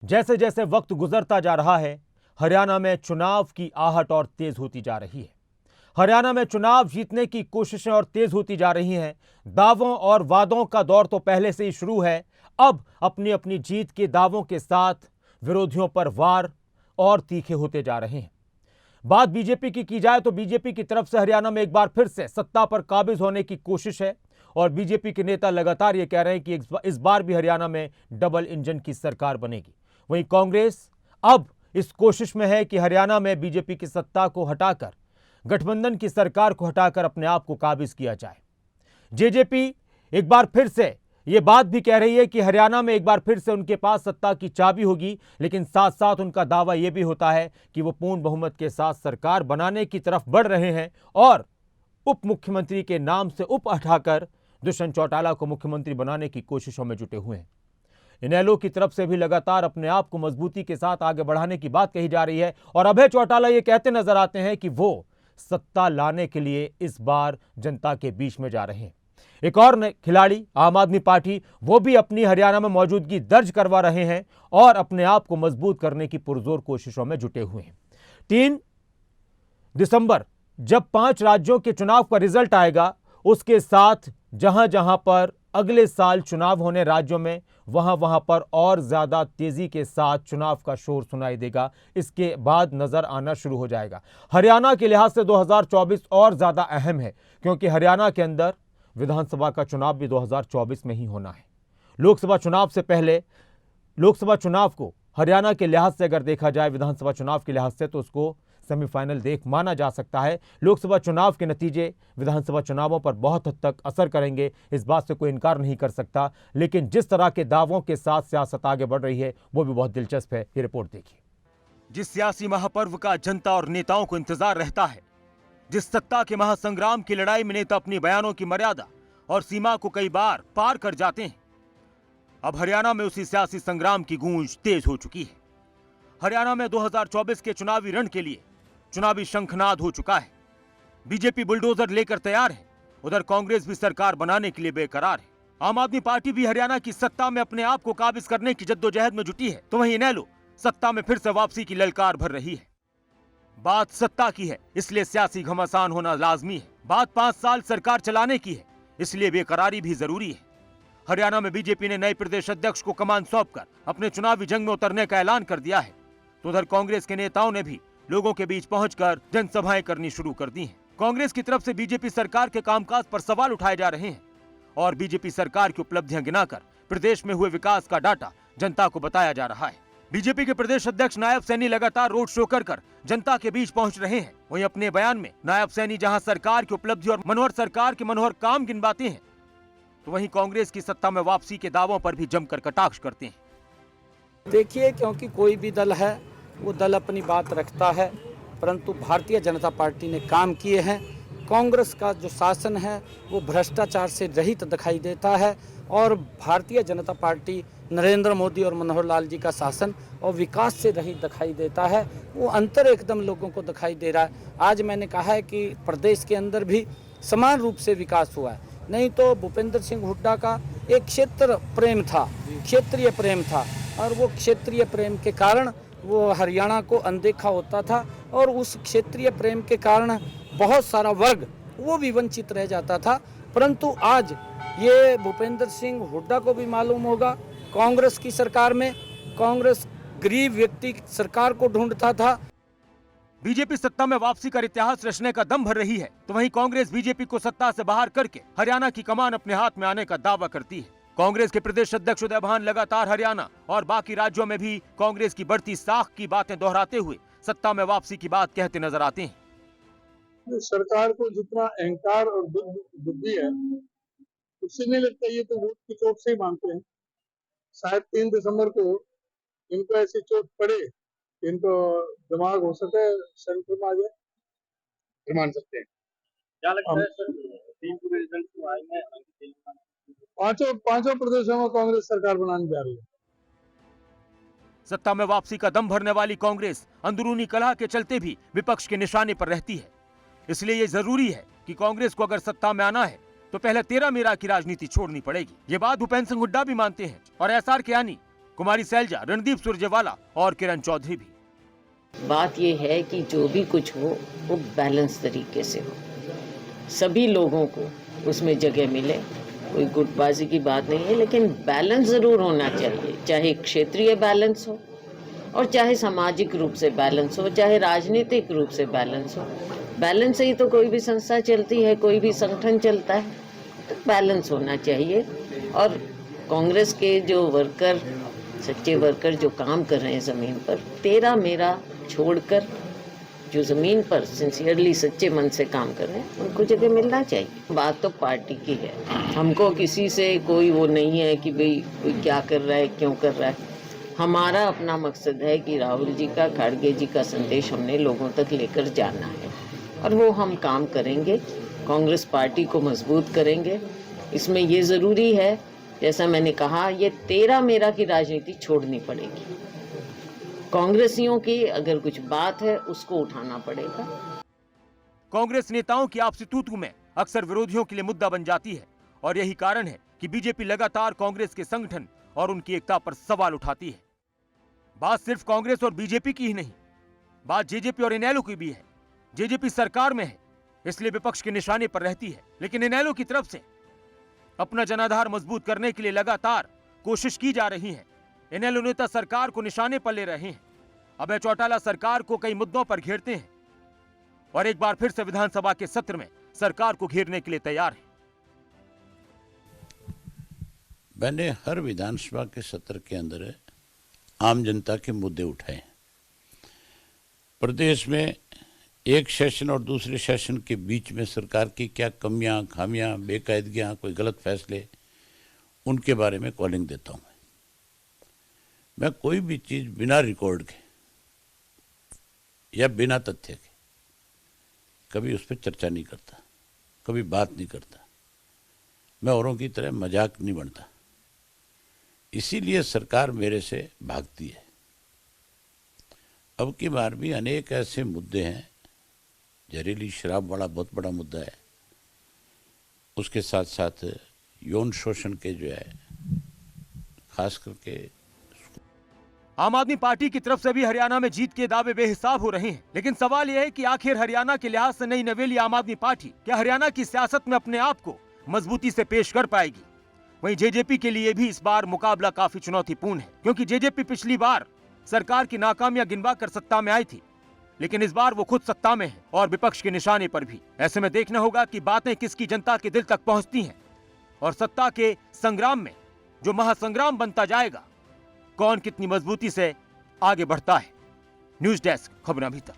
जैसे जैसे वक्त गुजरता जा रहा है, हरियाणा में चुनाव की आहट और तेज होती जा रही है। हरियाणा में चुनाव जीतने की कोशिशें और तेज होती जा रही हैं। दावों और वादों का दौर तो पहले से ही शुरू है। अब अपनी अपनी जीत के दावों के साथ विरोधियों पर वार और तीखे होते जा रहे हैं। बात बीजेपी की जाए तो बीजेपी की तरफ से हरियाणा में एक बार फिर से सत्ता पर काबिज होने की कोशिश है और बीजेपी के नेता लगातार ये कह रहे हैं कि इस बार भी हरियाणा में डबल इंजन की सरकार बनेगी। वहीं कांग्रेस अब इस कोशिश में है कि हरियाणा में बीजेपी की सत्ता को हटाकर, गठबंधन की सरकार को हटाकर अपने आप को काबिज किया जाए। जेजेपी एक बार फिर से यह बात भी कह रही है कि हरियाणा में एक बार फिर से उनके पास सत्ता की चाबी होगी, लेकिन साथ साथ उनका दावा यह भी होता है कि वो पूर्ण बहुमत के साथ सरकार बनाने की तरफ बढ़ रहे हैं और उप मुख्यमंत्री के नाम से उप हटाकर दुष्यंत चौटाला को मुख्यमंत्री बनाने की कोशिशों में जुटे हुए हैं। इनेलो की तरफ से भी लगातार अपने आप को मजबूती के साथ आगे बढ़ाने की बात कही जा रही है और अभय चौटाला ये कहते नजर आते हैं कि वो सत्ता लाने के लिए इस बार जनता के बीच में जा रहे हैं। एक और खिलाड़ी आम आदमी पार्टी, वो भी अपनी हरियाणा में मौजूदगी दर्ज करवा रहे हैं और अपने आप को मजबूत करने की पुरजोर कोशिशों में जुटे हुए हैं। 3 दिसंबर जब 5 राज्यों के चुनाव का रिजल्ट आएगा, उसके साथ जहां जहां पर अगले साल चुनाव होने राज्यों में, वहां वहां पर और ज्यादा तेजी के साथ चुनाव का शोर सुनाई देगा। इसके बाद नजर आना शुरू हो जाएगा। हरियाणा के लिहाज से 2024 और ज्यादा अहम है क्योंकि हरियाणा के अंदर विधानसभा का चुनाव भी 2024 में ही होना है। लोकसभा चुनाव से पहले, लोकसभा चुनाव को हरियाणा के लिहाज से अगर देखा जाए विधानसभा चुनाव के लिहाज से, तो उसको सेमीफाइनल देख माना जा सकता है। लोकसभा चुनाव के नतीजे विधानसभा चुनावों पर बहुत हद तक असर करेंगे, इस बात से कोई इनकार नहीं कर सकता। लेकिन जिस तरह के दावों के साथ सियासत आगे बढ़ रही है वो भी बहुत दिलचस्प है। ये रिपोर्ट देखिए। जिस सियासी महापर्व का जनता और नेताओं को इंतजार रहता है, जिस सत्ता के महासंग्राम की लड़ाई में नेता अपनी बयानों की मर्यादा और सीमा को कई बार पार कर जाते हैं, अब हरियाणा में उसी सियासी संग्राम की गूंज तेज हो चुकी है। हरियाणा में 2024 के चुनावी रण के लिए चुनावी शंखनाद हो चुका है। बीजेपी बुलडोजर लेकर तैयार है, उधर कांग्रेस भी सरकार बनाने के लिए बेकरार है। आम आदमी पार्टी भी हरियाणा की सत्ता में अपने आप को काबिज करने की जद्दोजहद में जुटी है, तो वहीं इनेलो सत्ता में फिर से वापसी की ललकार भर रही है। बात सत्ता की है, इसलिए सियासी घमासान होना लाजमी है। बात 5 साल सरकार चलाने की है, इसलिए बेकरारी भी जरूरी है। हरियाणा में बीजेपी ने नए प्रदेश अध्यक्ष को कमान सौंपकर अपने चुनावी जंग में उतरने का ऐलान कर दिया है, तो उधर कांग्रेस के नेताओं ने भी लोगों के बीच पहुंचकर जनसभाएं करनी शुरू कर दी हैं। कांग्रेस की तरफ से बीजेपी सरकार के कामकाज पर सवाल उठाए जा रहे हैं और बीजेपी सरकार की उपलब्धियां गिनाकर प्रदेश में हुए विकास का डाटा जनता को बताया जा रहा है। बीजेपी के प्रदेश अध्यक्ष नायब सैनी लगातार रोड शो कर जनता के बीच पहुंच रहे हैं। वहीं अपने बयान में नायब सैनी जहां सरकार की उपलब्धि और मनोहर सरकार के मनोहर काम गिनवाते हैं, तो वहीं कांग्रेस की सत्ता में वापसी के दावों पर भी जमकर कटाक्ष करते हैं। देखिए, क्योंकि कोई भी दल है वो दल अपनी बात रखता है, परंतु भारतीय जनता पार्टी ने काम किए हैं। कांग्रेस का जो शासन है वो भ्रष्टाचार से रहित दिखाई देता है और भारतीय जनता पार्टी नरेंद्र मोदी और मनोहर लाल जी का शासन और विकास से रहित दिखाई देता है। वो अंतर एकदम लोगों को दिखाई दे रहा है। आज मैंने कहा है कि प्रदेश के अंदर भी समान रूप से विकास हुआ है, नहीं तो भूपेंद्र सिंह हुड्डा का एक क्षेत्र प्रेम था, क्षेत्रीय प्रेम था, और वो क्षेत्रीय प्रेम के कारण वो हरियाणा को अनदेखा होता था और उस क्षेत्रीय प्रेम के कारण बहुत सारा वर्ग वो भी वंचित रह जाता था। परंतु आज ये भूपेंद्र सिंह हुड्डा को भी मालूम होगा, कांग्रेस की सरकार में कांग्रेस गरीब व्यक्ति सरकार को ढूंढता था। बीजेपी सत्ता में वापसी का इतिहास रचने का दम भर रही है, तो वहीं कांग्रेस बीजेपी को सत्ता से बाहर करके हरियाणा की कमान अपने हाथ में आने का दावा करती है। कांग्रेस के प्रदेश अध्यक्ष उदय भान लगातार हरियाणा और बाकी राज्यों में भी कांग्रेस की बढ़ती साख की बातें दोहराते हुए सत्ता में वापसी की बात कहते नजर आते हैं। सरकार को जितना अहंकार और बुद्धि है, उससे नहीं लगता ये तो वोट की चोट से ही मानते हैं। शायद 3 दिसंबर को इनको ऐसी चोट पड़े, इनको दिमाग हो सके सेंटर में आ जाए, मान सकते हैं। क्या लगता है सर, 3 पूरे रिजल्ट आएंगे? पांचों प्रदेशों में कांग्रेस सरकार बनाने जा रही है। सत्ता में वापसी का दम भरने वाली कांग्रेस अंदरूनी कलह के चलते भी विपक्ष के निशाने पर रहती है। इसलिए ये जरूरी है कि कांग्रेस को अगर सत्ता में आना है तो पहले तेरा मेरा की राजनीति छोड़नी पड़ेगी। ये बात भूपेंद्र सिंह हुड्डा भी मानते हैं और एसआर के यानी कुमारी सैलजा, रणदीप सुरजेवाला और किरण चौधरी भी। बात यह है कि जो भी कुछ हो वो बैलेंस तरीके से हो, सभी लोगों को उसमें जगह मिले। कोई गुटबाजी की बात नहीं है, लेकिन बैलेंस ज़रूर होना चाहिए, चाहे क्षेत्रीय बैलेंस हो और चाहे सामाजिक रूप से बैलेंस हो, चाहे राजनीतिक रूप से बैलेंस हो। बैलेंस से ही तो कोई भी संस्था चलती है, कोई भी संगठन चलता है, तो बैलेंस होना चाहिए। और कांग्रेस के जो वर्कर, सच्चे वर्कर जो काम कर रहे हैं ज़मीन पर, तेरा मेरा छोड़कर जो ज़मीन पर सिंसियरली सच्चे मन से काम कर रहे हैं, उनको जगह मिलना चाहिए। बात तो पार्टी की है, हमको किसी से कोई वो नहीं है कि भाई कोई क्या कर रहा है, क्यों कर रहा है। हमारा अपना मकसद है कि राहुल जी का, खड़गे जी का संदेश हमने लोगों तक लेकर जाना है और वो हम काम करेंगे। कांग्रेस पार्टी को मजबूत करेंगे। इसमें ये ज़रूरी है, जैसा मैंने कहा, ये तेरा मेरा की राजनीति छोड़नी पड़ेगी। कांग्रेसियों की अगर कुछ बात है उसको उठाना पड़ेगा। कांग्रेस नेताओं की आपसी तूतू में अक्सर विरोधियों के लिए मुद्दा बन जाती है और यही कारण है कि बीजेपी लगातार कांग्रेस के संगठन और उनकी एकता पर सवाल उठाती है। बात सिर्फ कांग्रेस और बीजेपी की ही नहीं, बात जेजेपी और इनेलो की भी है। जेजेपी सरकार में है, इसलिए विपक्ष के निशाने पर रहती है, लेकिन इनेलो की तरफ से अपना जनाधार मजबूत करने के लिए लगातार कोशिश की जा रही है। इनेलो नेता सरकार को निशाने पर ले रहे हैं। अभय चौटाला सरकार को कई मुद्दों पर घेरते हैं और एक बार फिर से विधानसभा के सत्र में सरकार को घेरने के लिए तैयार हैं। मैंने हर विधानसभा के सत्र के अंदर आम जनता के मुद्दे उठाए। प्रदेश में एक सेशन और दूसरे सेशन के बीच में सरकार की क्या कमियां, खामियां, बेकायदगियां, कोई गलत फैसले, उनके बारे में कॉलिंग देता हूं। मैं कोई भी चीज बिना रिकॉर्ड के या बिना तथ्य के कभी उस पर चर्चा नहीं करता, कभी बात नहीं करता। मैं औरों की तरह मजाक नहीं बनता, इसीलिए सरकार मेरे से भागती है। अब की बार भी अनेक ऐसे मुद्दे हैं, जहरीली शराब वाला बहुत बड़ा मुद्दा है, उसके साथ साथ यौन शोषण के जो है खास करके। आम आदमी पार्टी की तरफ से भी हरियाणा में जीत के दावे बेहिसाब हो रहे हैं, लेकिन सवाल यह है कि आखिर हरियाणा के लिहाज से नई नवेली आम आदमी पार्टी क्या हरियाणा की सियासत में अपने आप को मजबूती से पेश कर पाएगी। वहीं जेजेपी के लिए भी इस बार मुकाबला काफी चुनौतीपूर्ण है, क्योंकि जेजेपी पिछली बार सरकार की नाकामियां गिनवा कर सत्ता में आई थी, लेकिन इस बार वो खुद सत्ता में है और विपक्ष के निशाने पर भी। ऐसे में देखना होगा कि बातें किसकी जनता के दिल तक पहुंचती हैं और सत्ता के संग्राम में जो महासंग्राम बनता जाएगा, कौन कितनी मजबूती से आगे बढ़ता है। न्यूज़ डेस्क, खबरें अभी तक।